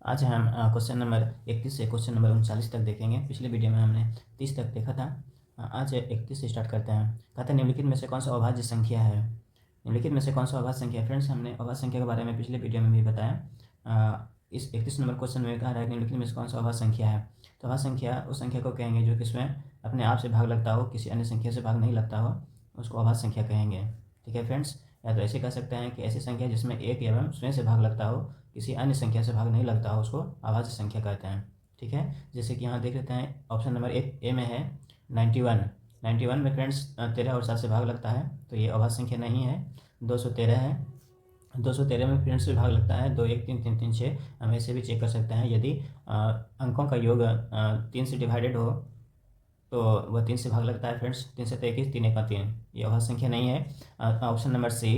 आज हम question number 31 से क्वेश्चन नंबर 39 तक देखेंगे। पिछले वीडियो में हमने 30 तक देखा था। आज 31 से स्टार्ट करते हैं। कहते हैं निम्नलिखित में से कौन सा अभाज्य संख्या है। निम्नलिखित में से कौन सा अभाज्य संख्या है। फ्रेंड्स, हमने अभाज्य संख्या के बारे में पिछले वीडियो में भी बताया। इस 31 नंबर क्वेश्चन में कह रहा है कि निम्नलिखित में से कौन सा अभाज्य संख्या है। तो अभाज्य संख्या उस संख्या को कहेंगे जो कि इसमें अपने आप से भाग लगता हो, किसी अन्य संख्या से भाग नहीं लगता हो, उसको अभाज्य संख्या कहेंगे। ठीक है फ्रेंड्स, या तो ऐसे कह सकते हैं कि ऐसी संख्या जिसमें एक एवं स्वयं से भाग लगता हो, किसी अन्य संख्या से भाग नहीं लगता हो, उसको अभाज्य संख्या कहते हैं। ठीक है, जैसे कि यहाँ देख लेते हैं ऑप्शन नंबर ए में है 91 में फ्रेंड्स 13 और 7 से भाग लगता है, तो ये अभाज्य संख्या नहीं है। 213 है, 213 में फ्रेंड्स से भाग लगता है 2 1 3 3 3 6। हम ऐसे भी चेक कर सकते हैं, यदि अंकों का योग 3 से डिवाइडेड हो तो वह 3 से भाग लगता है फ्रेंड्स। 3 से 21, 3 1 3, ये अभाज्य संख्या नहीं है। ऑप्शन नंबर सी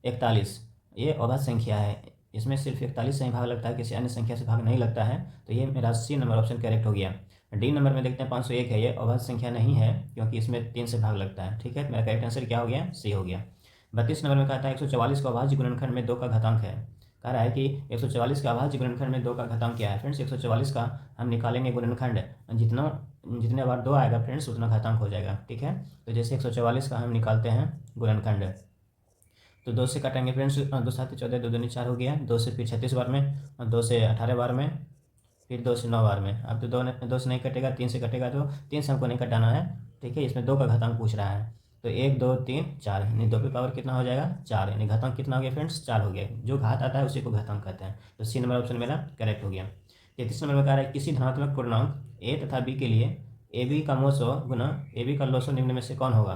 41, ये अभाज्य संख्या है। इसमें सिर्फ 41 से ही भाग लगता है, किसी अन्य संख्या से भाग नहीं लगता है, तो ये मेरा सी नंबर ऑप्शन करेक्ट हो गया। डी नंबर में देखते हैं 501 है, ये अभाज्य संख्या नहीं है क्योंकि इसमें 3 से भाग लगता है। ठीक है, मेरा करेक्ट आंसर क्या हो गया, सी हो गया। 32 नंबर में कहता है 144 का अभाज्य गुणनखंड में 2 का घातांक है। कह रहा है कि 144 का अभाज्य गुणनखंड में 2 का घातांक क्या है। फ्रेंड्स, 144 का हम निकालेंगे गुणनखंड, जितने बार 2 आएगा फ्रेंड्स उतना घातांक हो जाएगा। ठीक है, तो जैसे 144 का हम निकालते हैं गुणनखंड, तो 2 से काटेंगे फ्रेंड्स, 2 7 14, 2 दूनी 4 हो गया। 2 से फिर 36 बार में, 2 से 18 बार में, फिर 2 से 9 बार में। अब तो 2 से नहीं कटेगा, 3 से कटेगा, तो 3 से हमको नहीं कटाना है। ठीक है, इसमें 2 का घातांक पूछ रहा है, तो 1 2 3 4, यानी 2 की पावर कितना हो जाएगा, 4, यानी घातांक कितना हो गया फ्रेंड्स, 4 हो गया। जो घात आता है उसी को घातांक कहते हैं, तो सी नंबर ऑप्शन मेरा करेक्ट हो गया। 33 नंबर में कह रहा है किसी धनात्मक पूर्णांक ए तथा बी के लिए ए बी का मोसो गुना ए बी का लोसो निम्न में से कौन होगा।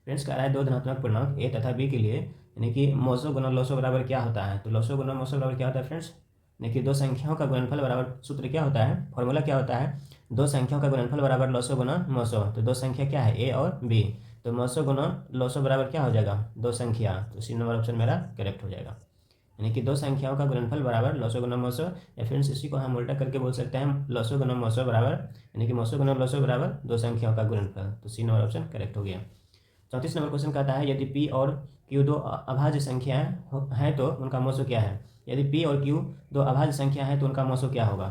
फ्रेंड्स, कह रहा है दो धनात्मक पूर्णांक ए तथा बी के लिए, यानी कि मोसो गुना लोसो बराबर क्या होता है। तो लोसो गुना मोसो बराबर क्या होता है फ्रेंड्स, देखिए दो संख्याओं का गुणनफल बराबर, सूत्र क्या होता है, फॉर्मूला क्या होता है, दो संख्याओं का गुणनफल बराबर लोसो गुना मोसो। तो दो संख्या क्या है, ए और बी, तो मोसो गुना लोसो बराबर क्या हो जाएगा, दो संख्या। तो सी नंबर ऑप्शन मेरा करेक्ट हो जाएगा, यानी कि दो संख्याओं का गुणनफल बराबर लोसो गुना मोसो, या फ्रेंड्स इसी को हम उल्टा करके बोल सकते हैं लोसो गुना मोसो बराबर, यानी कि मोसो गुना लोसो बराबर दो संख्याओं का गुणनफल। तो सी नंबर ऑप्शन करेक्ट हो गया। 34 नंबर क्वेश्चन कहता है यदि पी और क्यू दो अभाज्य संख्याएं हैं तो उनका मोसो क्या है। यदि पी और क्यू दो अभाज्य संख्या है तो उनका मोसो क्या होगा।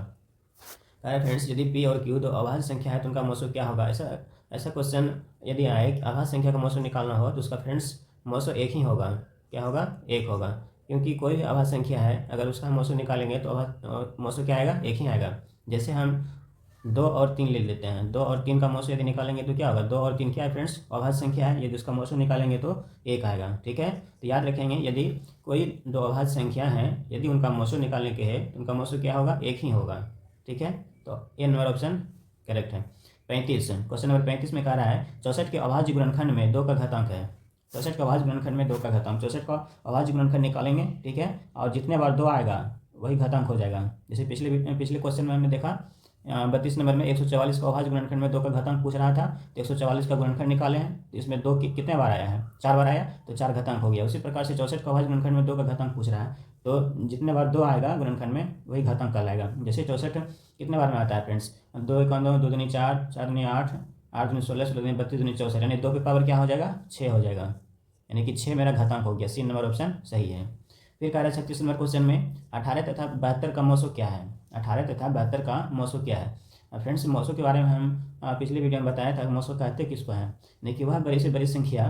फ्रेंड्स, यदि पी और क्यू दो अभाज्य संख्या है तो उनका मोसो क्या होगा। ऐसा ऐसा क्वेश्चन यदि आए अभाज्य संख्या का मोसो निकालना हो तो उसका फ्रेंड्स मोसो एक ही होगा। क्या होगा, एक होगा, क्योंकि कोई भी अभाज्य संख्या है अगर उसका मोसो निकालेंगे तो मोसो क्या आएगा, एक ही आएगा। जैसे हम 2 और 3 ले लेते हैं, 2 और 3 का मोसो यदि निकालेंगे तो क्या होगा, 2 और 3 क्या है फ्रेंड्स, अभाज्य संख्या है, यदि उसका मोसो निकालेंगे तो एक आएगा। ठीक है, तो याद रखेंगे यदि कोई दो अभाज्य संख्या है, यदि उनका मोसो निकालने के है तो उनका मोसो क्या होगा, एक ही होगा। ठीक है, तो ए नंबर ऑप्शन करेक्ट है। 35, क्वेश्चन नंबर 35 में कह रहा है 64 के अभाज्य गुणनखंड में 2 का घातांक है। 64 का अभाज्य गुणनखंड में 2 का घातांक, 64 का अभाज्य गुणनखंड निकालेंगे। ठीक है, और जितने बार 2 आएगा वही घातांक हो जाएगा। जैसे पिछले क्वेश्चन में हमने देखा 32 नंबर में 144 का अभाज्य गुणनखंड में 2 का घातांक पूछ रहा था, तो 144 का गुणनखंड निकाले हैं, तो इसमें 2 कितने बार आया है, 4 बार आया, तो 4 घातांक हो गया। उसी प्रकार से 64 का अभाज्य गुणनखंड में 2 का घातांक पूछ रहा है, तो जितने बार 2 आएगा गुणनखंड में वही घातांक कहलाएगा। जैसे 64 कितने बार में आता है फ्रेंड्स, 2 1 2, 2 दूनी 4, 4 दूनी 8, 8 दूनी 16, 16 दूनी 32, दूनी 64, यानी 2 की पावर क्या हो जाएगा, 6 हो जाएगा, यानी कि 6 मेरा घातांक हो गया। सी नंबर ऑप्शन सही है। फिर कह रहा है 36 नंबर क्वेश्चन में 18 तथा 72 का मोसो क्या है। 18 तथा 72 का मोसो क्या है। फ्रेंड्स, मोसो के बारे में हम पिछले वीडियो में बताया था, मोसो कहते किसको हैं, देखिए वह बड़ी से बड़ी संख्या,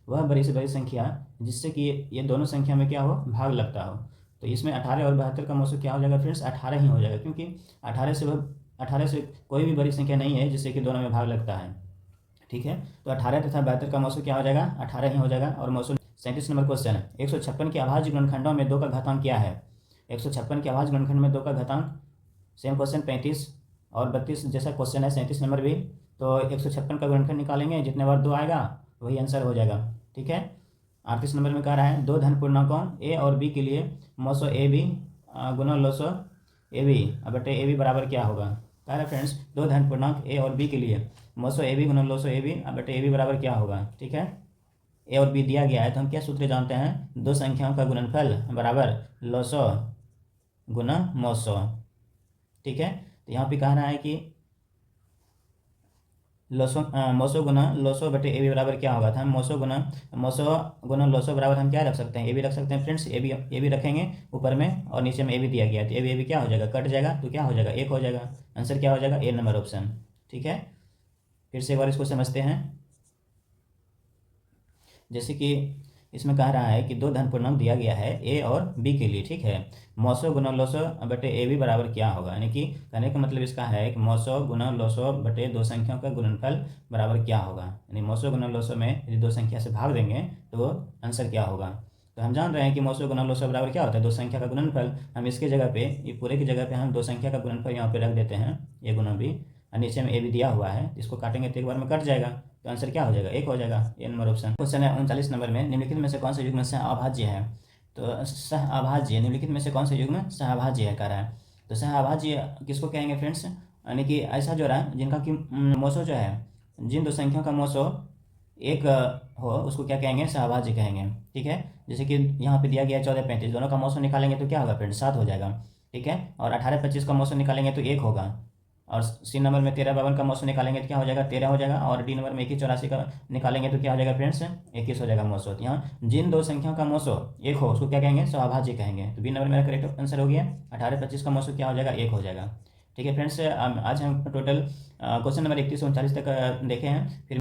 वह बड़ी से बड़ी संख्या जिससे कि ये दोनों संख्या में क्या हो, भाग लगता हो। तो इसमें 18 और 72 का मोसो क्या हो जाएगा फ्रेंड्स, 18 ही हो जाएगा, क्योंकि 18 से कोई भी बड़ी संख्या नहीं है जिससे कि दोनों में भाग लगता है। ठीक है, तो 18 तथा 72 का मोसो क्या हो जाएगा, 18 ही हो जाएगा। और मोसो 37 नंबर क्वेश्चन है 156 के अभाज्य गुणनखंडों में 2 का घातांक क्या है। 156 के अभाज्य गुणनखंड में 2 का घातांक, सेम क्वेश्चन 35 और 32 जैसा क्वेश्चन है 37 नंबर भी। तो 156 का गुणनखंड निकालेंगे, जितने बार 2 आएगा वही आंसर हो जाएगा। ठीक है, 38 नंबर में कह रहा है दो धन पूर्णांकों ए और बी के लिए मोसो ए बी गुना लोसो ए बी बटे ए बी बराबर क्या होगा। कह रहा है फ्रेंड्स दो धन पूर्णांक ए और बी के लिए मोसो ए बी गुना लोसो ए बी बटे ए बी बराबर क्या होगा। ठीक है, ए और बी दिया गया है, तो हम क्या सूत्र जानते हैं, दो संख्याओं का गुणनफल बराबर लोसो गुना मोसो। ठीक है, तो यहाँ पे कह रहा है कि मोसो गुना लोसो बटे ए बी बराबर क्या होगा था, मोसो गुना लोसो बराबर हम क्या रख सकते हैं, ए बी रख सकते हैं फ्रेंड्स। ए बी रखेंगे ऊपर में और नीचे में ए बी दिया गया है, तो ए बी क्या हो जाएगा, कट जाएगा, तो क्या हो जाएगा, एक हो जाएगा। आंसर क्या हो जाएगा, ए नंबर ऑप्शन। ठीक है, फिर से एक बार इसको समझते हैं। जैसे कि इसमें कह रहा है कि दो धन पूर्णांक दिया गया है ए और बी के लिए। ठीक है, मौसो गुना लोसो बटे ए बी बराबर क्या होगा, यानी कि कहने का मतलब इसका है कि मौसो गुना लोसो बटे दो संख्याओं का गुणनफल बराबर क्या होगा, यानी मौसो गुना लोसो में यदि दो संख्या से भाग देंगे तो आंसर क्या होगा। तो हम जान रहे हैं कि मौसो गुना लोसो बराबर क्या होता है, दो संख्या का गुणनफल। हम इसके जगह पे, ये पूरे की जगह पे हम दो संख्या का गुणनफल यहाँ पे रख देते हैं, ए गुना बी, और नीचे में ए बी दिया हुआ है, इसको काटेंगे तो एक बार में कट जाएगा, तो आंसर क्या हो जाएगा, एक हो जाएगा, ए नंबर ऑप्शन। क्वेश्चन है 39 नंबर में, निम्नलिखित में से कौन सा युग्म सहअभाज्य है। तो सहअभाज्य, निम्नलिखित में से कौन सा युग्म सहअभाज्य है कह रहा है। तो सहअभाज्य किसको कहेंगे फ्रेंड्स, यानी कि ऐसा जोड़ा जिनका कि मोसो जो है, जिन दो संख्याओं का मोसो एक हो उसको क्या कहेंगे, सहअभाज्य कहेंगे। ठीक है, जैसे कि यहाँ पे दिया गया है 14-35, दोनों का मोसो निकालेंगे तो क्या होगा फ्रेंड्स, 7 हो जाएगा। ठीक है, और 18-25 का मोसो निकालेंगे तो 1 होगा, और सी नंबर में 13-52 का मौसो निकालेंगे तो क्या हो जाएगा, 13 हो जाएगा, और डी नंबर में 21-84 का निकालेंगे तो क्या हो जाएगा फ्रेंड्स, 21 हो जाएगा मौसो। तो यहाँ जिन दो संख्याओं का मौसो एक हो उसको क्या कहेंगे, सहअभाज्य कहेंगे। तो बी नंबर मेरा करेक्ट आंसर हो गया। 18-25 का मौसो क्या हो जाएगा, 1 हो जाएगा। ठीक है फ्रेंड्स, आज हम टोटल क्वेश्चन नंबर 31 से 39 तक देखे हैं। फिर